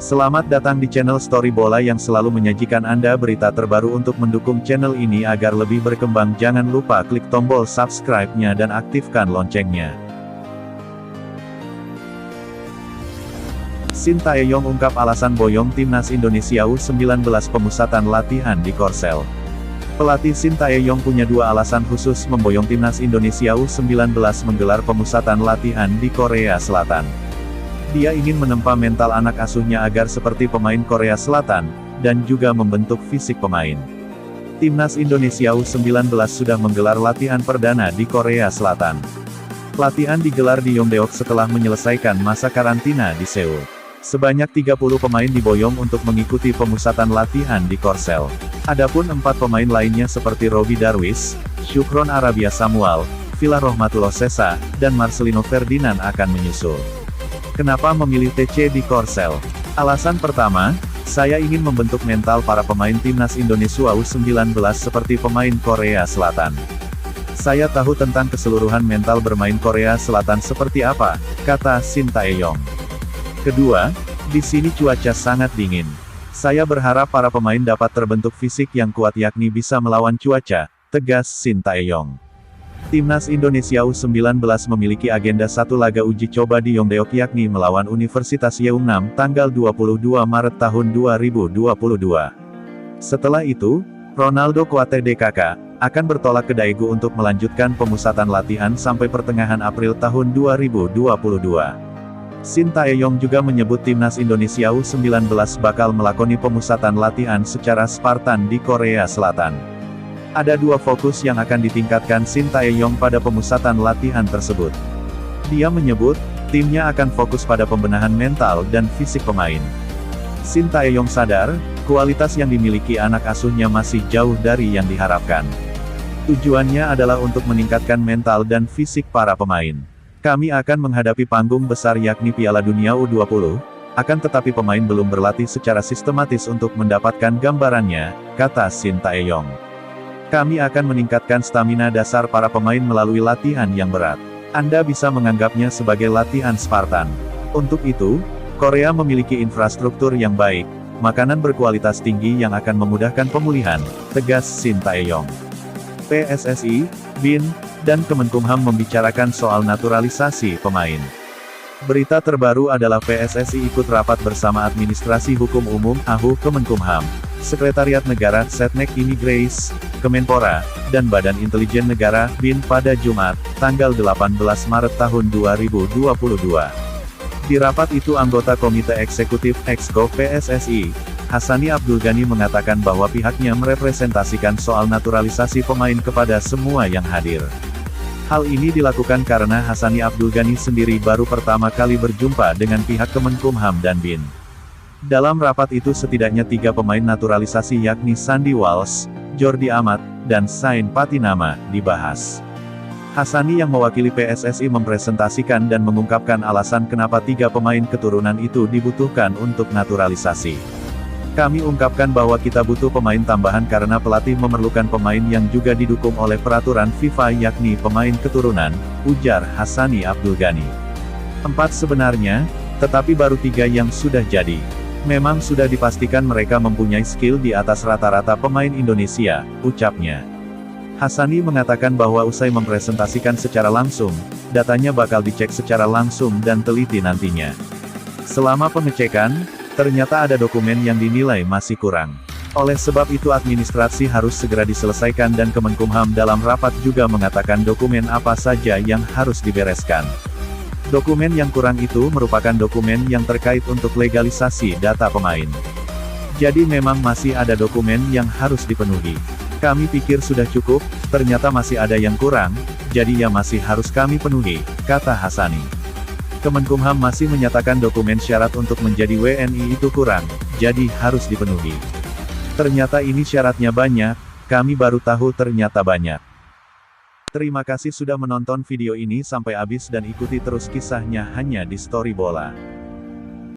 Selamat datang di channel Story Bola yang selalu menyajikan Anda berita terbaru. Untuk mendukung channel ini agar lebih berkembang, jangan lupa klik tombol subscribe-nya dan aktifkan loncengnya. Shin Tae-yong ungkap alasan boyong timnas Indonesia U19 pemusatan latihan di Korsel. Pelatih Shin Tae-yong punya dua alasan khusus memboyong timnas Indonesia U19 menggelar pemusatan latihan di Korea Selatan. Dia ingin menempa mental anak asuhnya agar seperti pemain Korea Selatan, dan juga membentuk fisik pemain. Timnas Indonesia U19 sudah menggelar latihan perdana di Korea Selatan. Latihan digelar di Yongdeok setelah menyelesaikan masa karantina di Seoul. Sebanyak 30 pemain diboyong untuk mengikuti pemusatan latihan di Korsel. Adapun 4 pemain lainnya seperti Robbie Darwish, Syukron Arabia Samuel, Villa Rohmatullah Sesa, dan Marcelino Ferdinand akan menyusul. Kenapa memilih TC di Korsel? Alasan pertama, saya ingin membentuk mental para pemain timnas Indonesia U19 seperti pemain Korea Selatan. Saya tahu tentang keseluruhan mental bermain Korea Selatan seperti apa, kata Shin Tae-yong. Kedua, di sini cuaca sangat dingin. Saya berharap para pemain dapat terbentuk fisik yang kuat yakni bisa melawan cuaca, tegas Shin Tae-yong. Timnas Indonesia U19 memiliki agenda satu laga uji coba di Yongdeok yakni melawan Universitas Yeongnam tanggal 22 Maret tahun 2022. Setelah itu, Ronaldo Kuate DKK akan bertolak ke Daegu untuk melanjutkan pemusatan latihan sampai pertengahan April tahun 2022. Shin Tae-yong juga menyebut timnas Indonesia U19 bakal melakoni pemusatan latihan secara Spartan di Korea Selatan. Ada dua fokus yang akan ditingkatkan Shin Tae-yong pada pemusatan latihan tersebut. Dia menyebut, timnya akan fokus pada pembenahan mental dan fisik pemain. Shin Tae-yong sadar, kualitas yang dimiliki anak asuhnya masih jauh dari yang diharapkan. Tujuannya adalah untuk meningkatkan mental dan fisik para pemain. Kami akan menghadapi panggung besar yakni Piala Dunia U20, akan tetapi pemain belum berlatih secara sistematis untuk mendapatkan gambarannya, kata Shin Tae-yong. Kami akan meningkatkan stamina dasar para pemain melalui latihan yang berat. Anda bisa menganggapnya sebagai latihan Spartan. Untuk itu, Korea memiliki infrastruktur yang baik, makanan berkualitas tinggi yang akan memudahkan pemulihan, tegas Shin Tae-yong. PSSI, BIN, dan Kemenkumham membicarakan soal naturalisasi pemain. Berita terbaru adalah PSSI ikut rapat bersama Administrasi Hukum Umum (AHU) Kemenkumham, Sekretariat Negara Setnek Imigrasi, Kemenpora, dan Badan Intelijen Negara (BIN) pada Jumat, tanggal 18 Maret tahun 2022. Di rapat itu anggota Komite Eksekutif (Exco) PSSI, Hassani Abdul Ghani mengatakan bahwa pihaknya merepresentasikan soal naturalisasi pemain kepada semua yang hadir. Hal ini dilakukan karena Hassani Abdul Ghani sendiri baru pertama kali berjumpa dengan pihak Kemenkumham dan BIN. Dalam rapat itu setidaknya 3 pemain naturalisasi yakni Sandy Walsh, Jordi Amat, dan Sain Patinama, dibahas. Hassani yang mewakili PSSI mempresentasikan dan mengungkapkan alasan kenapa 3 pemain keturunan itu dibutuhkan untuk naturalisasi. Kami ungkapkan bahwa kita butuh pemain tambahan karena pelatih memerlukan pemain yang juga didukung oleh peraturan FIFA yakni pemain keturunan, ujar Hassani Abdul Ghani. 4 sebenarnya, tetapi baru 3 yang sudah jadi. Memang sudah dipastikan mereka mempunyai skill di atas rata-rata pemain Indonesia, ucapnya. Hassani mengatakan bahwa usai mempresentasikan secara langsung, datanya bakal dicek secara langsung dan teliti nantinya. Selama pengecekan, ternyata ada dokumen yang dinilai masih kurang. Oleh sebab itu administrasi harus segera diselesaikan dan Kemenkumham dalam rapat juga mengatakan dokumen apa saja yang harus dibereskan. Dokumen yang kurang itu merupakan dokumen yang terkait untuk legalisasi data pemain. Jadi memang masih ada dokumen yang harus dipenuhi. Kami pikir sudah cukup, ternyata masih ada yang kurang, jadi ya masih harus kami penuhi, kata Hassani. Kemenkumham masih menyatakan dokumen syarat untuk menjadi WNI itu kurang, jadi harus dipenuhi. Ternyata ini syaratnya banyak, kami baru tahu ternyata banyak. Terima kasih sudah menonton video ini sampai habis dan ikuti terus kisahnya hanya di Story Bola.